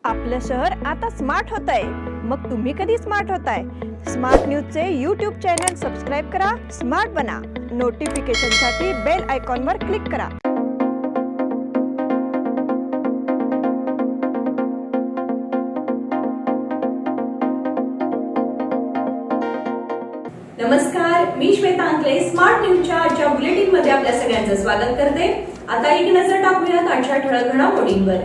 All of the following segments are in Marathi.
आपलं शहर आता स्मार्ट होतंय. मग तुम्ही कधी स्मार्ट होताय? स्मार्ट न्यूजचे यूट्यूब चॅनल सबस्क्राईब करा, स्मार्ट बना. नोटिफिकेशनसाठी बेल आयकॉनवर क्लिक करा. नमस्कार, मी श्वेता अंकले. स्मार्ट न्यूजच्या आजच्या बुलेटिन मध्ये आपल्या सगळ्यांचं स्वागत करते. आता एक नजर टाकूयात आजच्या ठळक घडामोडींवर.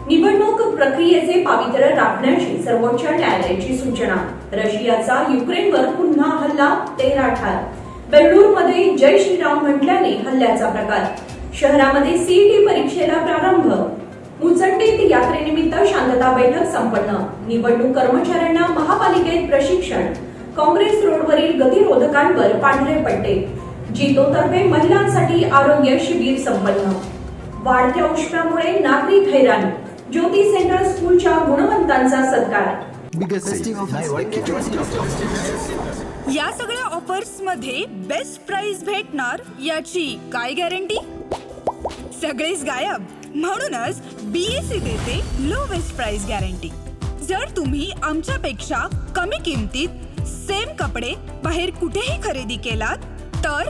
निवडणूक प्रक्रियेचे पावित्र्य राखण्याची सर्वोच्च न्यायालयाची सूचना. रशियाचा युक्रेनवर पुन्हा हल्ला, 13 ठार. बेंगळुरूमध्ये जय श्रीराम म्हटल्याने हल्ल्याचा प्रकार. शहरामध्ये सीईटी परीक्षेला प्रारंभ. मुचंडीत यात्रेनिमित्त शांतता बैठक संपन्न. निवडणूक कर्मचाऱ्यांना महापालिकेत प्रशिक्षण. काँग्रेस रोडवरील गतिरोधकांवर पांढरे पट्टे. जितोतर्फे महिलांसाठी आरोग्य शिबिर संपन्न. वाढत्या उष्णामुळे नागरिक हैराण. ज्योती सेंट्रल स्कूलच्या गुणवंतांचा सत्कार. या सगळ्या ऑफर्स मध्ये बेस्ट प्राइस भेटणार याची काय गॅरंटी? सगळेच गायब. म्हणूनच बीएससी देते लोवेस्ट प्राइस गॅरंटी. जर तुम्ही आमच्यापेक्षा कमी किमतीत सेम कपडे बाहेर कुठेही खरेदी केलात तर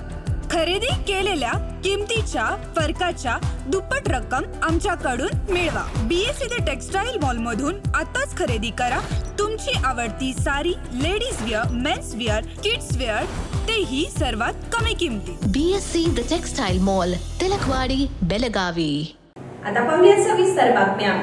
खरेदी केलेल्या किमतीच्या फरकाच्या दुप्पट रक्कम आमच्याकडून मिळवा. बीएससी द टेक्सटाईल मॉल मधून आताच खरेदी करा तुमची आवडती sari, ladies wear, men's wear, kids wear, तेही सर्वात कमी किमतीत. BSC the textile mall, Tilakwadi, Belagavi. आता पाहूया सविस्तर बातम्या.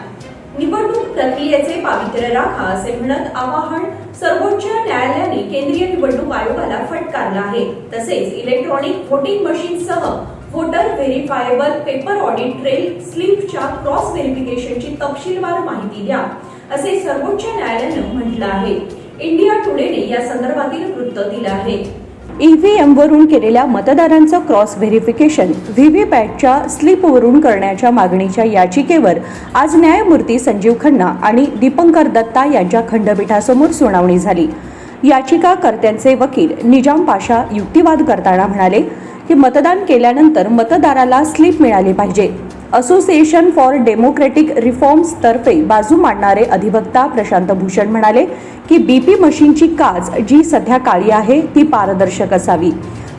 निवडणूक प्रक्रियेचे पावित्र्य राखा असे म्हणत आवाहन सर्वोच्च न्यायालयाने केंद्रीय निवडणूक आयोगाला फटकारलं आहे. तसेच इलेक्ट्रॉनिक व्होटिंग मशीनसह voter verifiable paper audit trail स्लिपच्या क्रॉस व्हेरिफिकेशनची तपशीलवार माहिती द्या असे सर्वोच्च न्यायालयानं म्हटलं आहे. इंडिया टुडेने या संदर्भातील वृत्त दिलं आहे. ईव्हीएम वरून केलेल्या मतदारांचं क्रॉस व्हेरिफिकेशन व्हीव्हीपॅटच्या स्लिपवरून करण्याच्या मागणीच्या याचिकेवर आज न्यायमूर्ती संजीव खन्ना आणि दीपंकर दत्ता यांच्या खंडपीठासमोर सुनावणी झाली. याचिकाकर्त्यांचे वकील निजाम पाशा युक्तिवाद करताना म्हणाले की मतदान केल्यानंतर मतदाराला स्लिप मिळाली पाहिजे. असोसिएशन फॉर डेमोक्रेटिक रिफॉर्म्स तर्फे बाजू मांडणारे अधिवक्ता प्रशांत भूषण म्हणाले की बीपी मशीनची काच जी सध्या काळी आहे ती पारदर्शक असावी.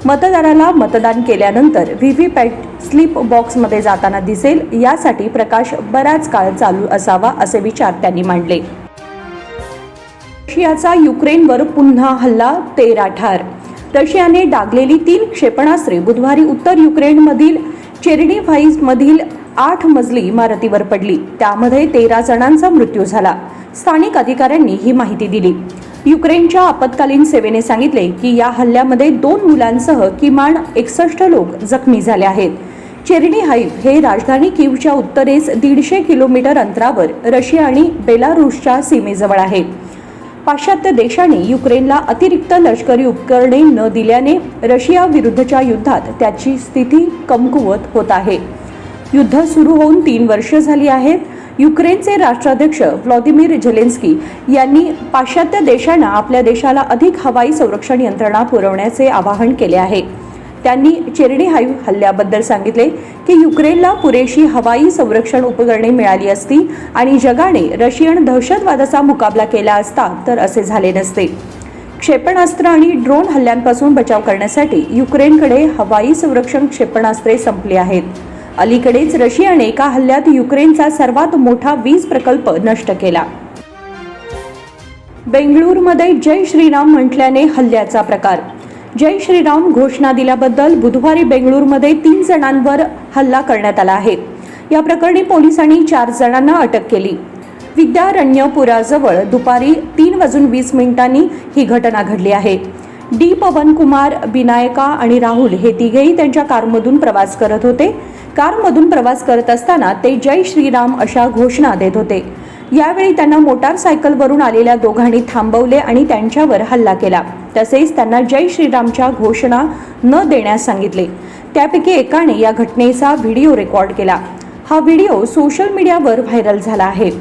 मतदाराला मतदान केल्यानंतर व्हीव्हीपॅट स्लिप बॉक्समध्ये जाताना दिसेल यासाठी प्रकाश बराच काळ चालू असावा असे विचार त्यांनी मांडले. रशियाचा युक्रेनवर पुन्हा हल्ला, 13 ठार. रशियाने डागलेली 3 क्षेपणास्त्रे बुधवारी उत्तर युक्रेनमधील चेर्निव्हाइव्हमधील 8 मजली इमारतीवर पडली. त्यामध्ये 13 जणांचा मृत्यू झाला. स्थानिक अधिकाऱ्यांनी ही माहिती दिली. युक्रेनच्या आपत्कालीन सेवेने सांगितले की या हल्ल्यामध्ये 2 मुलांसह किमान 61 लोक जखमी झाले आहेत. चेर्निव्हाइव्ह हे राजधानी कीवच्या उत्तरेस 150 किलोमीटर अंतरावर रशिया आणि बेलारूसच्या सीमेजवळ आहे. पाश्चात्य देशांनी युक्रेनला अतिरिक्त लष्करी उपकरणे न दिल्याने रशिया विरुद्धच्या युद्धात त्याची स्थिती कमकुवत होत आहे. युद्ध सुरू होऊन 3 वर्षे झाली आहेत. युक्रेनचे राष्ट्राध्यक्ष व्लादिमीर झेलेन्स्की यांनी पाश्चात्य देशांना आपल्या देशाला अधिक हवाई संरक्षण यंत्रणा पुरवण्याचे आवाहन केले आहे. त्यांनी चेर्निव्हाइव्ह हल्ल्याबद्दल सांगितले की युक्रेनला पुरेशी हवाई संरक्षण उपकरणे मिळाली असती आणि जगाने रशियन दहशतवादाचा मुकाबला केला असता तर असे झाले नसते. क्षेपणास्त्र आणि ड्रोन हल्ल्यांपासून बचाव करण्यासाठी युक्रेनकडे हवाई संरक्षण क्षेपणास्त्रे संपली आहेत. अलीकडेच रशियाने एका हल्ल्यात युक्रेनचा सर्वात मोठा वीज प्रकल्प नष्ट केला. बेंगळुरूमध्ये जय श्रीराम म्हटल्याने हल्ल्याचा प्रकार. जय श्रीराम घोषणा दिल्याबद्दल बुधवारी बेंगळुरूमध्ये 3 जणांवर हल्ला करण्यात आला आहे. या प्रकरणी पोलिसांनी 4 जणांना अटक केली. विद्यारण्यपुराजवळ दुपारी 3:20 ही घटना घडली आहे. डी पवन कुमार, बिनायका आणि राहुल हे तिघेही त्यांच्या कारमधून प्रवास करत होते. कारमधून प्रवास करत असताना ते जय श्रीराम अशा घोषणा देत होते. यावेळी त्यांना मोटारसायकलवरून आलेल्या दोघांनी थांबवले आणि त्यांच्यावर हल्ला केला. तसेच त्यांना जय श्रीरामच्या घोषणा न देण्यास सांगितले. त्यापैकी एकाने या घटनेचा व्हिडिओ रेकॉर्ड केला. हा व्हिडिओ सोशल मीडियावर व्हायरल झाला आहे.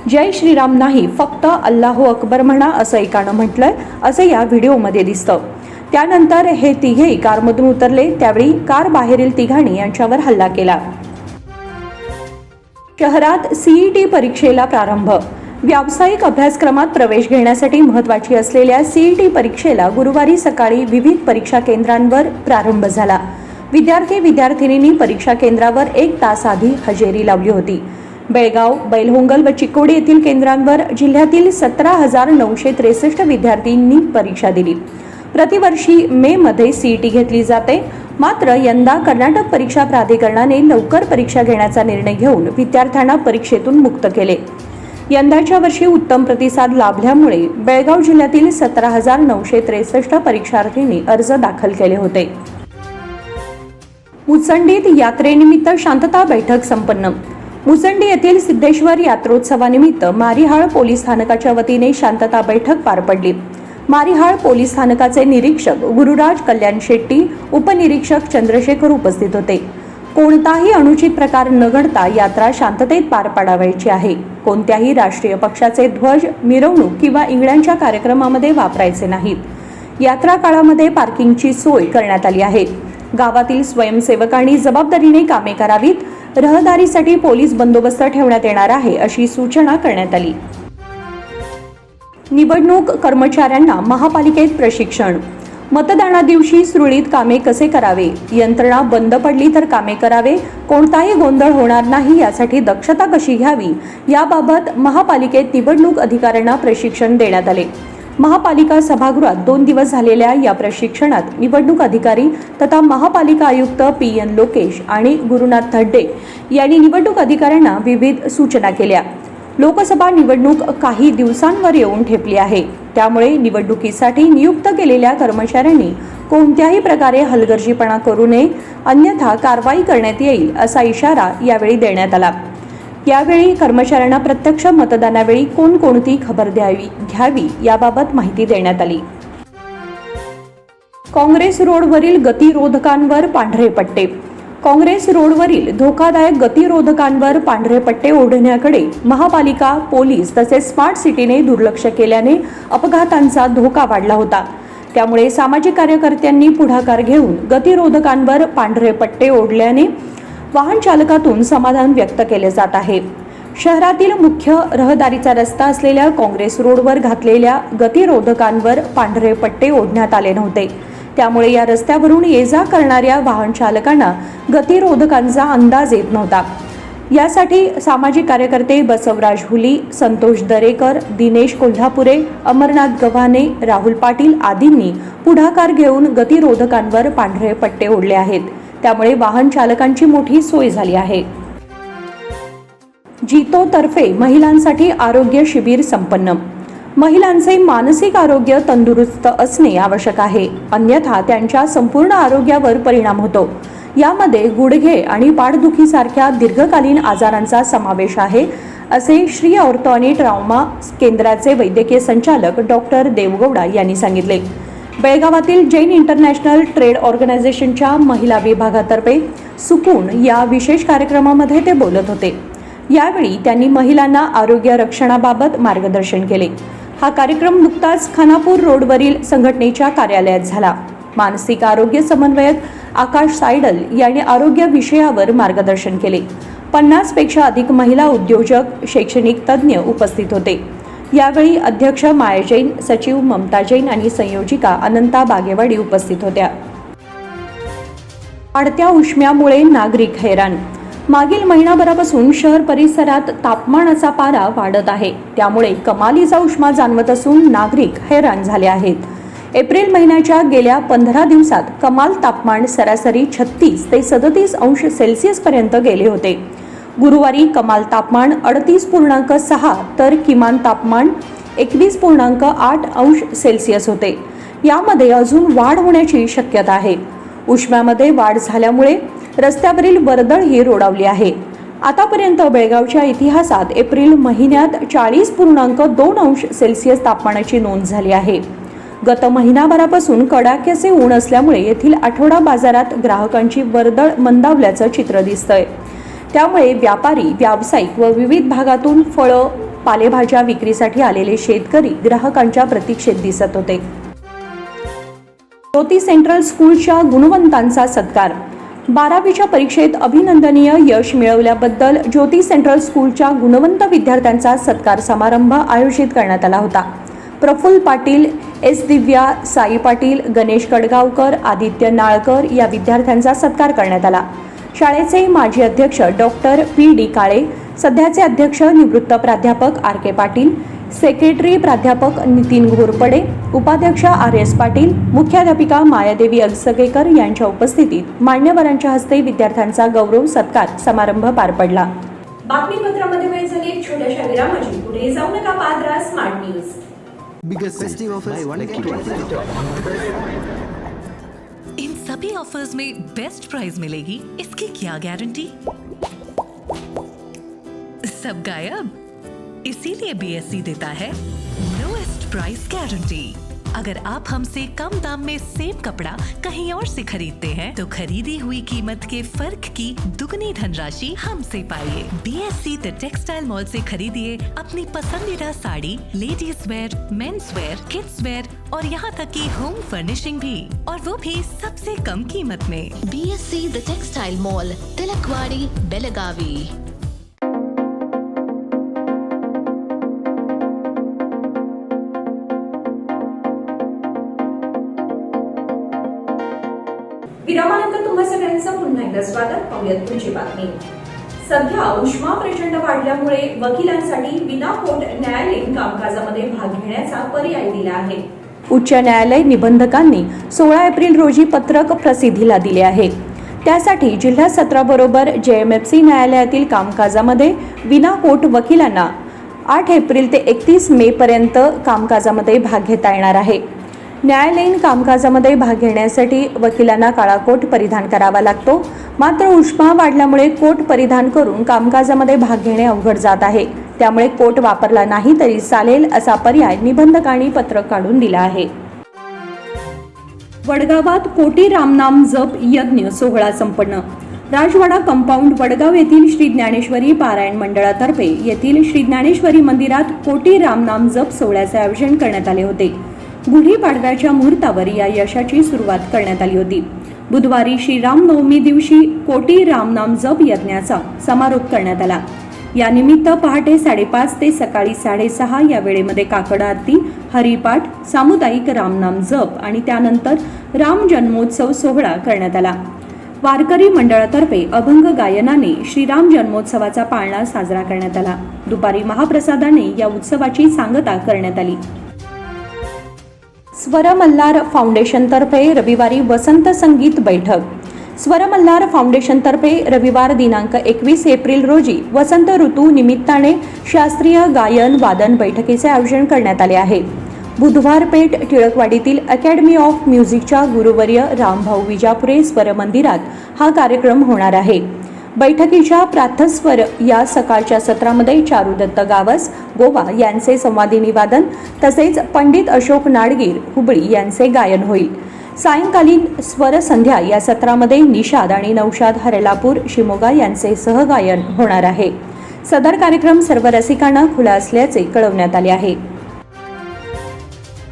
जय श्रीराम नाही, फक्त अल्लाहू अकबर म्हणा असं एकानं म्हटलंय असं या व्हिडिओमध्ये दिसतं. त्यानंतर हे तिघेही कारमधून उतरले. त्यावेळी कार बाहेरील तिघांनी यांच्यावर हल्ला केला. शहरात सीईटी परीक्षेला प्रारंभ. व्यावसायिक अभ्यासक्रमात प्रवेश घेण्यासाठी महत्त्वाची असलेल्या CET परीक्षेला गुरुवारी सकाळी विविध परीक्षा केंद्रांवर प्रारंभ झाला. विद्यार्थिनींनी परीक्षा केंद्रावर 1 तास आधी हजेरी लावली होती. बेळगाव, बैलहोंगल व चिकोडी येथील केंद्रांवर जिल्ह्यातील 17,963 विद्यार्थ्यांनी परीक्षा दिली. प्रतिवर्षी मे मध्ये CET घेतली जाते. मात्र यंदा कर्नाटक परीक्षा प्राधिकरणाने लवकर परीक्षा घेण्याचा निर्णय घेऊन विद्यार्थ्यांना परीक्षेतून मुक्त केले. यंदाच्या वर्षी उत्तम प्रतिसाद लाभल्यामुळे बेळगाव जिल्ह्यातील 17,963 परीक्षार्थींनी अर्ज दाखल केले होते. मुचंडीत यात्रेनिमित्त शांतता बैठक संपन्न. मुचंडी येथील सिद्धेश्वर यात्रोत्सवानिमित्त मारिहाळ पोलीस स्थानकाच्या वतीने शांतता बैठक पार पडली. मारिहाळ पोलीस स्थानकाचे निरीक्षक गुरुराज कल्याण शेट्टी, उपनिरीक्षक चंद्रशेखर उपस्थित होते. कोणताही अनुचित प्रकार न घडता यात्रा शांततेत पार पाडावयाची आहे. कोणत्याही राष्ट्रीय पक्षाचे ध्वज, मिरवणूक किंवा इंगळ्यांच्या कार्यक्रमामध्ये वापरायचे नाहीत. यात्रा काळामध्ये पार्किंगची सोय करण्यात आली आहे. गावातील स्वयंसेवकांनी जबाबदारीने कामे करावीत. रहदारीसाठी पोलीस बंदोबस्त ठेवण्यात येणार आहे अशी सूचना करण्यात आली. निवडणूक कर्मचाऱ्यांना महापालिकेत प्रशिक्षण. मतदानादिवशी सुरळीत कामे कसे करावे, यंत्रणा बंद पडली तर कामे करावे, कोणताही गोंधळ होणार नाही यासाठी दक्षता कशी घ्यावी याबाबत महापालिकेत निवडणूक अधिकाऱ्यांना प्रशिक्षण देण्यात आले. महापालिका सभागृहात 2 दिवस झालेल्या या प्रशिक्षणात निवडणूक अधिकारी तथा महापालिका आयुक्त PN लोकेश आणि गुरुनाथ थड्डे यांनी निवडणूक अधिकाऱ्यांना विविध सूचना केल्या. लोकसभा निवडणूक काही दिवसांवर येऊन ठेपली आहे. त्यामुळे निवडणुकीसाठी नियुक्त केलेल्या कर्मचाऱ्यांनी कोणत्याही प्रकारे हलगर्जीपणा करू नये, अन्यथा कारवाई करण्यात येईल असा इशारा यावेळी देण्यात आला. यावेळी कर्मचाऱ्यांना प्रत्यक्ष मतदानावेळी कोणकोणती खबर घ्यावी याबाबत माहिती देण्यात आली. काँग्रेस रोडवरील गतिरोधकांवर पांढरे पट्टे. काँग्रेस रोडवरील धोकादायक गतिरोधकांवर पांढरे पट्टे ओढण्याकडे महापालिका, पोलीस तसेच स्मार्ट सिटीने दुर्लक्ष केल्याने अपघातांचा धोका वाढला होता. त्यामुळे सामाजिक कार्यकर्त्यांनी पुढाकार घेऊन गतिरोधकांवर पांढरे पट्टे ओढल्याने वाहन चालकातून समाधान व्यक्त केले जात आहे. शहरातील मुख्य रहदारीचा रस्ता असलेल्या काँग्रेस रोडवर घातलेल्या गतिरोधकांवर पांढरे पट्टे ओढण्यात आले नव्हते. त्यामुळे या रस्त्यावरून ये-जा करणाऱ्या वाहन चालकांना गतिरोधकांचा अंदाज येत नव्हता. यासाठी सामाजिक कार्यकर्ते बसवराज हुली, संतोष दरेकर, दिनेश कोल्हापुरे, अमरनाथ गव्हाणे, राहुल पाटील आदींनी पुढाकार घेऊन गतिरोधकांवर पांढरे पट्टे ओढले आहेत. त्यामुळे वाहन चालकांची मोठी सोय झाली आहे. जितो तर्फे महिलांसाठी आरोग्य शिबिर संपन्न. महिलांचे मानसिक आरोग्य तंदुरुस्त असणे आवश्यक आहे, अन्यथा त्यांच्या संपूर्ण आरोग्यावर परिणाम होतो. यामध्ये गुडघे आणि पाठदुखीसारख्या दीर्घकालीन आजारांचा समावेश आहे, असे श्री ऑर्थो आणि ट्रॉमा केंद्राचे वैद्यकीय संचालक डॉक्टर देवगौडा यांनी सांगितले. बेळगावातील जैन इंटरनॅशनल ट्रेड ऑर्गनायझेशनच्या महिला विभागातर्फे सुकून या विशेष कार्यक्रमामध्ये ते बोलत होते. यावेळी त्यांनी महिलांना आरोग्य रक्षणाबाबत मार्गदर्शन केले. हा कार्यक्रम नुकताच खानापूर रोडवरील संघटनेच्या कार्यालयात झाला. मानसिक आरोग्य समन्वयक आकाश सायडल यांनी आरोग्य विषयावर मार्गदर्शन केले. 50 पेक्षा अधिक महिला उद्योजक, शैक्षणिक तज्ज्ञ उपस्थित होते. यावेळी अध्यक्ष माया जैन, सचिव ममता जैन आणि संयोजिका अनंता बागेवाडी उपस्थित होत्या. वाढत्या उष्म्यामुळे नागरिक हैराण. मागील महिनाभरापासून शहर परिसरात तापमानाचा पारा वाढत आहे. त्यामुळे कमालीचा उष्मा जाणवत असून नागरिक हैराण झाले आहेत. एप्रिल महिन्याच्या गेल्या 15 दिवसात कमाल तापमान सरासरी 36 ते 37 अंश सेल्सिअस पर्यंत गेले होते. गुरुवारी कमाल तापमान 38.6 तर किमान तापमान 21.8 अंश सेल्सिअस होते. यामध्ये अजून वाढ होण्याची शक्यता आहे. उष्म्यामध्ये वाढ झाल्यामुळे रस्त्यावरील वर्दळ ही रोडावली आहे. आतापर्यंत बेळगावच्या इतिहासात एप्रिल महिन्यात 40.2 अंश सेल्सिअस तापमानाची नोंद झाली आहे. गत महिनाभरापासून कडाक्याचे ऊन असल्यामुळे येथील आठवडा बाजारात ग्राहकांची वर्दळ मंदावल्याचं चित्र दिसतंय. त्यामुळे व्यापारी, व्यावसायिक व विविध भागातून फळं, पालेभाज्या विक्रीसाठी आलेले शेतकरी ग्राहकांच्या प्रतीक्षेत दिसत होते. ज्योती सेंट्रल स्कूलच्या गुणवंतांचा सत्कार. 12वीच्या परीक्षेत अभिनंदनीय यश मिळवल्याबद्दल ज्योती सेंट्रल स्कूलच्या गुणवंत विद्यार्थ्यांचा सत्कार समारंभ आयोजित करण्यात आला होता. प्रफुल्ल पाटील, एस. दिव्या, साई पाटील, गणेश कडगावकर, आदित्य नाळकर या विद्यार्थ्यांचा सत्कार करण्यात आला. शाळेचे माजी अध्यक्ष डॉक्टर P.D. काळे, सध्याचे अध्यक्ष निवृत्त प्राध्यापक R.K. पाटील, सेक्रेटरी प्राध्यापक नितीन घोरपडे, उपाध्यक्ष R.S. पाटील, मुख्याध्यापिका मायादेवी अगसगेकर यांच्या उपस्थितीत मान्यवरांच्या हस्ते विद्यार्थ्यांचा गौरव सत्कार समारंभ पार पडला. बातमीपत्रामध्ये वेळ झाली एक छोट्याशा विरामाची. पुढे जाऊ नका, पाहत राहा smart news. Biggest festive offers in सभी ऑफर्स में बेस्ट प्राइस मिलेगी, इसकी क्या गारंटी? सब गायब, इसीलिए BSC देता है लोएस्ट प्राइस गारंटी. अगर आप हमसे कम दाम में सेम कपड़ा कहीं और से खरीदते हैं तो खरीदी हुई कीमत के फर्क की दुगनी धनराशि हमसे पाइए. BSC द टेक्सटाइल मॉल से खरीदिए अपनी पसंदीदा sari, ladies wear, men's wear, kids wear और यहाँ तक की होम फर्निशिंग भी, और वो भी सबसे कम कीमत में. BSC the textile mall, Tilakwadi, Belagavi. विरामानंतर तुम्हा सगळ्यांचं पुन्हा एकदा स्वागत. पाहूयात पुढची बातमी. सध्या उष्मा प्रचंड वाढल्यामुळे वकिलांसाठी विनाकोट न्यायालयीन कामकाजामध्ये भाग घेण्याचा पर्याय दिला आहे. उच्च न्यायालय निबंधकांनी 16 एप्रिल रोजी पत्रक प्रसिद्धीला दिले आहे. त्यासाठी जिल्हा सत्राबरोबर JMFC न्यायालयातील कामकाजामध्ये विनाकोट वकिलांना 8 एप्रिल ते 31 मे पर्यंत कामकाजामध्ये भाग घेता येणार आहे. न्यायालयीन कामकाजामध्ये भाग घेण्यासाठी वकिलांना काळा कोट परिधान करावा लागतो. मात्र उष्मा वाढल्यामुळे कोट परिधान करून कामकाजामध्ये भाग घेणे अवघड जात आहे. त्यामुळे कोट वापरला नाही तरी चालेल असा पर्याय निबंधकांनी पत्रक काढून दिला आहे. वडगावात कोटी रामनाम जप यज्ञ सोहळा संपन्न. राजवाडा कंपाऊंड वडगाव येथील श्री ज्ञानेश्वरी पारायण मंडळातर्फे येथील श्री ज्ञानेश्वरी मंदिरात कोटी रामनाम जप सोहळ्याचे आयोजन करण्यात आले होते. गुढीपाडव्याच्या मुहूर्तावर या यशाची सुरुवात करण्यात आली होती. बुधवारी श्रीरामनवमी दिवशी कोटी रामनाम जप यज्ञाचा समारोप करण्यात आला. यानिमित्त पहाटे 5:30 ते सकाळी 6:30 या वेळेमध्ये काकड आरती, हरिपाठ, सामुदायिक रामनाम जप आणि त्यानंतर राम जन्मोत्सव सोहळा करण्यात आला. वारकरी मंडळातर्फे अभंग गायनाने श्रीराम जन्मोत्सवाचा पाळणा साजरा करण्यात आला. दुपारी महाप्रसादाने या उत्सवाची सांगता करण्यात आली. स्वरमल्हार फाउंडेशनतर्फे रविवारी वसंत संगीत बैठक. स्वरमल्हार फाउंडेशनतर्फे रविवार दिनांक 21 एप्रिल रोजी वसंत ऋतू निमित्ताने शास्त्रीय गायन वादन बैठकीचे आयोजन करण्यात आले आहे. बुधवार पेठ टिळकवाडीतील अकॅडमी ऑफ म्युझिकच्या गुरुवर्य रामभाऊ विजापुरे स्वर मंदिरात हा कार्यक्रम होणार आहे. बैठकीच्या प्रातस्वर या सकाळच्या सत्रामध्ये चारुदत्त गावस गोवा यांचे संवादी निवादन तसेच पंडित अशोक नाडगीर हुबळी यांचे गायन होईल. सायंकालीन स्वर संध्या या सत्रामध्ये निषाद आणि नौशाद हरलापूर शिमोगा यांचे सहगायन होणार आहे. सदर कार्यक्रम सर्व रसिकांना खुला असल्याचे कळवण्यात आले आहे.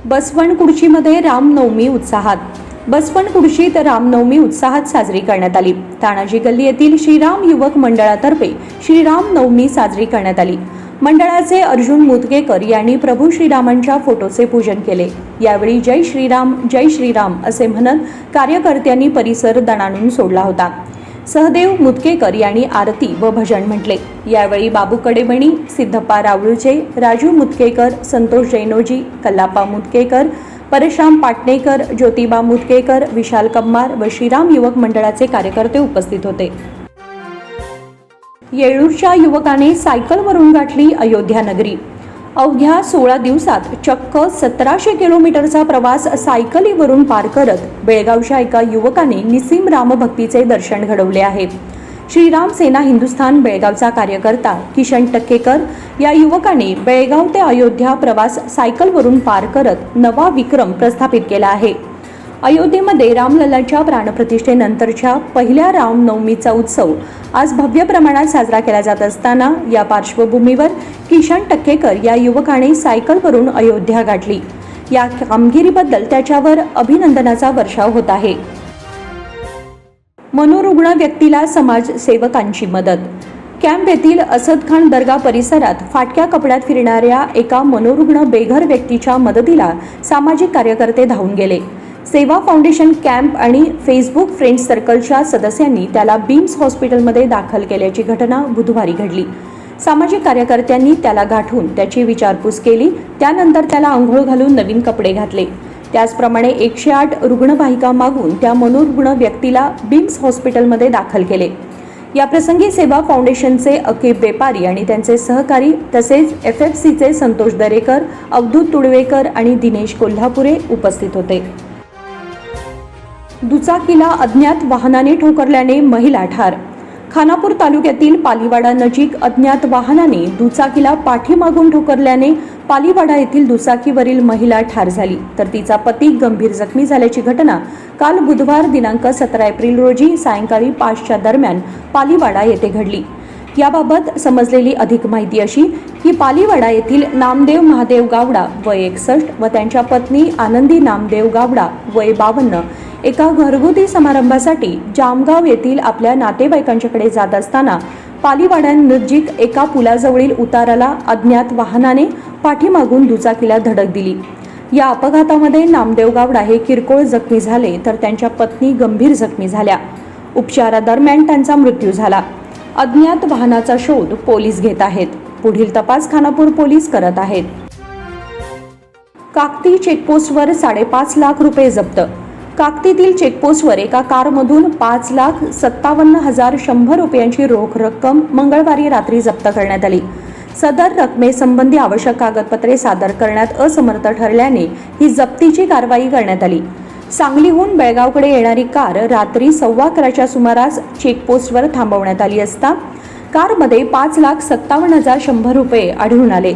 बसवणकुर्चीमध्ये रामनवमी उत्साहात. बसवणकुर्चीत रामनवमी उत्साहात साजरी करण्यात आली. तानाजी गल्ली येथील श्रीराम युवक मंडळातर्फे श्रीराम नवमी साजरी करण्यात आली. मंडळाचे अर्जुन मुदगेकर यांनी प्रभू श्रीरामांच्या फोटोचे पूजन केले. यावेळी जय श्रीराम असे म्हणत कार्यकर्त्यांनी परिसर दणाणून सोडला होता. सहदेव मुदकेकर यांनी आरती व भजन म्हटले. यावेळी बाबू कडेमणी, सिद्धप्पा रावळुचे, राजू मुदकेकर, संतोष जैनोजी, कल्लाप्पा मुदकेकर, परशुराम पाटणेकर, ज्योतिबा मुदकेकर, विशाल कम्मार व श्रीराम युवक मंडळाचे कार्यकर्ते उपस्थित होते. येळूरच्या युवकाने सायकलवरून गाठली अयोध्या नगरी. अवघ्या 16 दिवसात चक्क 1700 किलोमीटरचा प्रवास सायकलीवरून पार करत बेळगावच्या एका युवकाने निसीम रामभक्तीचे दर्शन घडवले आहे. श्रीराम सेना हिंदुस्थान बेळगावचा कार्यकर्ता किशन टक्केकर या युवकाने बेळगाव ते अयोध्या प्रवास सायकलवरून पार करत नवा विक्रम प्रस्थापित केला आहे. अयोध्येमध्ये रामलल्लाच्या प्राणप्रतिष्ठेनंतरच्या पहिल्या रामनवमीचा उत्सव आज भव्य प्रमाणात साजरा केला जात असताना या पार्श्वभूमीवर किशन टक्केकर या युवकाने सायकलवरून अयोध्या गाठली. या कामगिरीबद्दल त्याच्यावर अभिनंदनाचा वर्षाव होत आहे. मनोरुग्ण व्यक्तीला समाजसेवकांची मदत. कॅम्प येथील असदखान दर्गा परिसरात फाटक्या कपड्यात फिरणाऱ्या एका मनोरुग्ण बेघर व्यक्तीच्या मदतीला सामाजिक कार्यकर्ते धावून गेले. सेवा फाउंडेशन कॅम्प आणि फेसबुक फ्रेंड्स सर्कलच्या सदस्यांनी त्याला बिम्स हॉस्पिटलमध्ये दाखल केल्याची घटना बुधवारी घडली. सामाजिक कार्यकर्त्यांनी त्याला गाठून त्याची विचारपूस केली. त्यानंतर त्याला अंघोळ घालून नवीन कपडे घातले. त्याचप्रमाणे 108 रुग्णवाहिका मागून त्या मनोरुग्ण व्यक्तीला बिम्स हॉस्पिटलमध्ये दाखल केले. या प्रसंगी सेवा फाउंडेशनचे अकीब बेपारी आणि त्यांचे सहकारी तसेच FFCचे संतोष दरेकर, अवधूत तुडवेकर आणि दिनेश कोल्हापुरे उपस्थित होते. दुचाकीला अज्ञात वाहनाने ठोकरल्याने महिला ठार. खानापूर तालुक्यातील पालीवाडा नजीक अज्ञात वाहनाने दुचाकीला पाठीमागून ठोकरल्याने पालीवाडा येथील दुचाकीवरील महिला ठार झाली, तर तिचा पती गंभीर जखमी झाल्याची घटना काल बुधवार दिनांक 17 एप्रिल रोजी सायंकाळी 5च्या दरम्यान पालीवाडा येथे घडली. याबाबत समजलेली अधिक माहिती अशी की पालीवाडा येथील नामदेव महादेव गावडा वय 61 व त्यांच्या पत्नी आनंदी नामदेव गावडा वय 52 एका घरगुती समारंभासाठी जामगाव येथील आपल्या नातेवाईकांच्याकडे जात असताना पालीवाड्यानजीक एका पुलाजवळील उताराला अज्ञात वाहनाने पाठीमागून दुचाकीला धडक दिली. या अपघातामध्ये नामदेव गावडा हे किरकोळ जखमी झाले, तर त्यांच्या पत्नी गंभीर जखमी झाल्या. उपचारादरम्यान त्यांचा मृत्यू झाला. अज्ञात वाहनाचा शोध पोलीस घेत आहेत. पुढील तपास खानापूर पोलीस करत आहेत. काकती चेकपोस्टवर 5.5 लाख रुपये जप्त. काकतीतील चेकपोस्टवर एका कारमधून 5,57,100 रुपयांची रोख रक्कम मंगळवारी रात्री जप्त करण्यात आली. सदर रकमेसंबंधी आवश्यक कागदपत्रे सादर करण्यात असमर्थ ठरल्याने ही जप्तीची कारवाई करण्यात आली. सांगलीहून बेळगावकडे येणारी कार रात्री 11:15च्या सुमारास चेकपोस्टवर थांबवण्यात आली असता कारमध्ये 5,57,100 रुपये आढळून आले.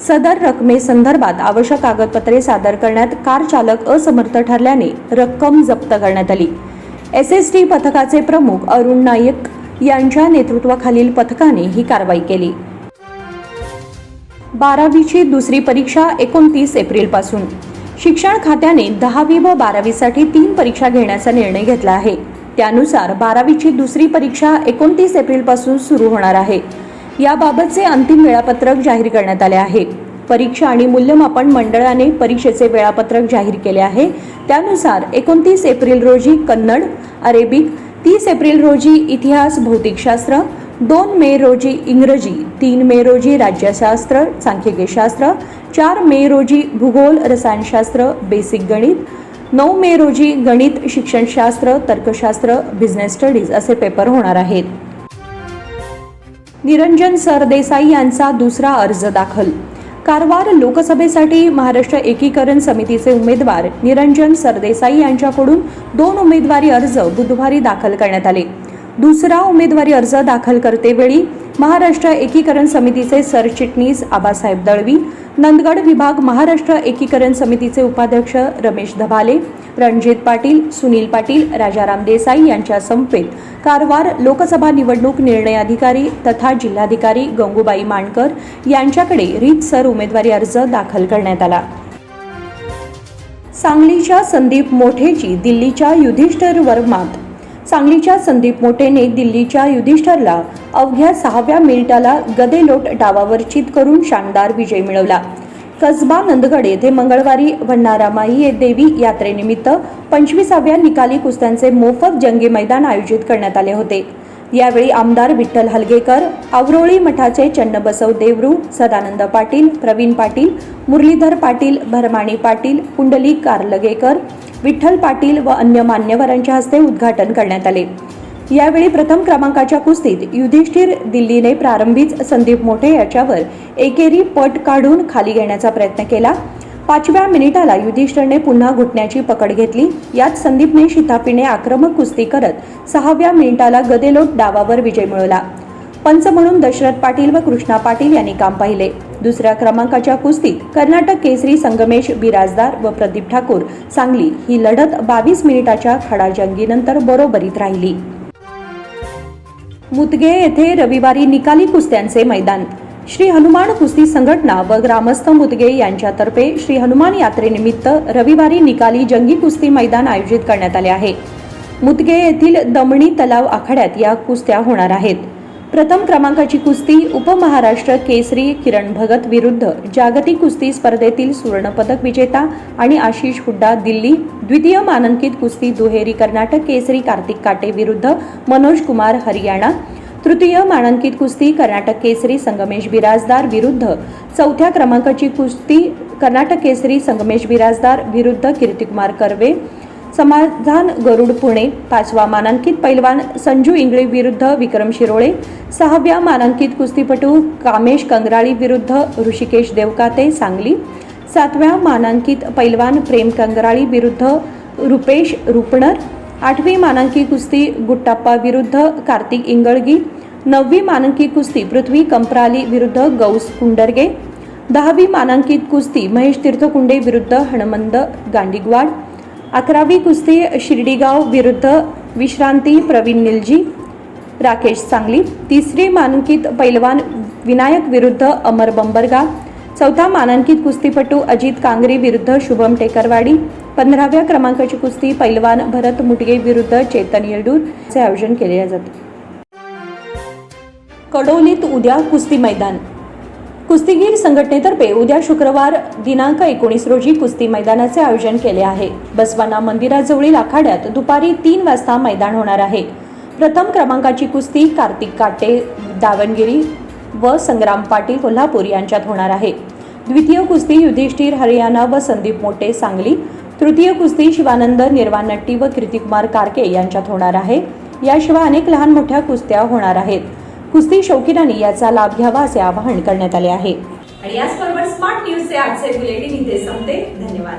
सदर रकमेसंदर्भात आवश्यक कागदपत्रे सादर करण्यात कार चालक असमर्थ ठरल्याने रक्कम जप्त करण्यात आली. SST पथकाचे प्रमुख अरुण नाईक यांच्या नेतृत्वाखालील पथकाने ही कारवाई केली. 12वीची दुसरी परीक्षा 29 एप्रिलपासून. शिक्षण खात्याने 10वी व 12वीसाठी 3 परीक्षा घेण्याचा निर्णय घेतला आहे. त्यानुसार 12वीची दुसरी परीक्षा 29 एप्रिलपासून सुरू होणार आहे. याबाबतचे अंतिम वेळापत्रक जाहीर करण्यात आले आहे. परीक्षा आणि मूल्यमापन मंडळाने परीक्षेचे वेळापत्रक जाहीर केले आहे. त्यानुसार 29 एप्रिल रोजी कन्नड, अरेबिक, 30 एप्रिल रोजी इतिहास भौतिकशास्त्र, 2 मे रोजी इंग्रजी, 3 मे रोजी राज्यशास्त्र सांख्यिकीशास्त्र, 4 मे रोजी भूगोल रसायनशास्त्र बेसिक गणित, 9 मे रोजी गणित शिक्षणशास्त्र तर्कशास्त्र बिझनेस स्टडीज असे पेपर होणार आहेत. निरंजन सरदेसाई यांचा दुसरा अर्ज दाखल. कारवार लोकसभेसाठी महाराष्ट्र एकीकरण समितीचे उमेदवार निरंजन सरदेसाई यांच्याकडून 2 उमेदवारी अर्ज बुधवारी दाखल करण्यात आले. दुसरा उमेदवारी अर्ज दाखल करतेवेळी महाराष्ट्र एकीकरण समितीचे सरचिटणीस आबासाहेब दळवी, नंदगड विभाग महाराष्ट्र एकीकरण समितीचे उपाध्यक्ष रमेश धबाले, रणजित पाटील, सुनील पाटील, राजाराम देसाई यांच्या समवेत कारवार लोकसभा निवडणूक निर्णय अधिकारी तथा जिल्हाधिकारी गंगूबाई मांडकर यांच्याकडे रीतसर उमेदवारी अर्ज दाखल करण्यात आला. सांगलीच्या संदीप मोठेची दिल्लीच्या युधिष्ठिर वर्मात. सांगलीच्या संदीप मोठेने दिल्लीच्या युधिष्ठिरला अवघ्या 6व्या मिनिटाला गदेलोट डावावर चित करून शानदार विजय मिळवला. कसबा नंदगड येथे मंगळवारी भंडारामाई देवी यात्रेनिमित्त 25व्या निकाली कुस्त्यांचे मोफत जंगी मैदान आयोजित करण्यात आले होते. यावेळी आमदार विठ्ठल हलगेकर, आवरोळी मठाचे चन्नबसव देवरू, सदानंद पाटील, प्रवीण पाटील, मुरलीधर पाटील, भरमाणी पाटील, पुंडलिक कारलगेकर, विठ्ठल पाटील व अन्य मान्यवरांच्या हस्ते उद्घाटन करण्यात आले. यावेळी प्रथम क्रमांकाच्या कुस्तीत युधिष्ठिर दिल्लीने प्रारंभीच संदीप मोठे याच्यावर एकेरी पट काढून खाली घेण्याचा प्रयत्न केला. 5व्या मिनिटाला युधिष्ठिरने पुन्हा घुटण्याची पकड घेतली. यात संदीपने शिताफीने आक्रमक कुस्ती करत 6व्या मिनिटाला गदेलोट डावावर विजय मिळवला. पंच म्हणून दशरथ पाटील व कृष्णा पाटील यांनी काम पाहिले. दुसऱ्या क्रमांकाच्या कुस्तीत कर्नाटक केसरी संगमेश बिराजदार व प्रदीप ठाकूर सांगली ही लढत 22 मिनिटाच्या खडाजंगीनंतर बरोबरीत राहिली. मुदगे येथे रविवारी निकाली कुस्त्यांचे मैदान. श्री हनुमान कुस्ती संघटना व ग्रामस्थ मुदगे यांच्यातर्फे श्री हनुमान यात्रेनिमित्त रविवारी निकाली जंगी कुस्ती मैदान आयोजित करण्यात आले आहे. मुदगे येथील दमणी तलाव आखाड्यात या कुस्त्या होणार आहेत. प्रथम क्रमांकाची कुस्ती उपमहाराष्ट्र केसरी किरण भगत विरुद्ध जागतिक कुस्ती स्पर्धेतील सुवर्णपदक विजेता आणि आशिष हुड्डा दिल्ली. द्वितीय मानांकित कुस्ती दुहेरी कर्नाटक केसरी कार्तिक काटे विरुद्ध मनोज कुमार हरियाणा. तृतीय मानांकित कुस्ती कर्नाटक केसरी संगमेश बिराजदार विरुद्ध चौथ्या क्रमांकाची कुस्ती कर्नाटक केसरी संगमेश बिराजदार विरुद्ध कीर्तिकुमार कर्वे. समाधान गरुड पुणे. पाचवा मानांकित पैलवान संजू इंगळे विरुद्ध विक्रम शिरोळे. सहाव्या मानांकित कुस्तीपटू कामेश कंगराळी विरुद्ध ऋषिकेश देवकाते सांगली. सातव्या मानांकित पैलवान प्रेम कंगराळी विरुद्ध रुपेश रुपणर. आठवी मानांकित कुस्ती गुट्टाप्पा विरुद्ध कार्तिक इंगळगी. नववी मानांकित कुस्ती पृथ्वी कंपराली विरुद्ध गौस कुंडरगे. 10वी मानांकित कुस्ती महेश तीर्थकुंडे विरुद्ध हणमंत गांडीगवाड. 11वी कुस्ती शिर्डीगाव विरुद्ध विश्रांती प्रवीण निलजी राकेश सांगली. 3री मानांकित पैलवान विनायक विरुद्ध अमर बंबरगा. 4था मानांकित कुस्तीपटू अजित कांगरे विरुद्ध शुभम टेकरवाडी. 15व्या क्रमांकाची कुस्ती पैलवान भरत मुटगे विरुद्ध चेतन येळडूर चे आयोजन केले जाते. कडोलीत उद्या कुस्ती मैदान. कुस्तीगीर संघटनेतर्फे उद्या शुक्रवार दिनांक 19 रोजी कुस्ती मैदानाचे आयोजन केले आहे. बसवाना मंदिराजवळील आखाड्यात दुपारी 3 वाजता मैदान होणार आहे. प्रथम क्रमांकाची कुस्ती कार्तिक काटे दावणगिरी व संग्राम पाटील कोल्हापूर यांच्यात होणार आहे. द्वितीय कुस्ती युधिष्ठिर हरियाणा व संदीप मोटे सांगली. तृतीय कुस्ती शिवानंद निर्वाणनट्टी व कीर्तिकुमार कारके यांच्यात होणार आहे. याशिवाय अनेक लहान मोठ्या कुस्त्या होणार आहेत. कुस्ती शौकीनांनी याचा लाभ घ्यावा असे आवाहन करण्यात आले आहे. आणि याचबरोबर स्मार्ट न्यूजचे आजचे बुलेटिन इथे संपते. धन्यवाद.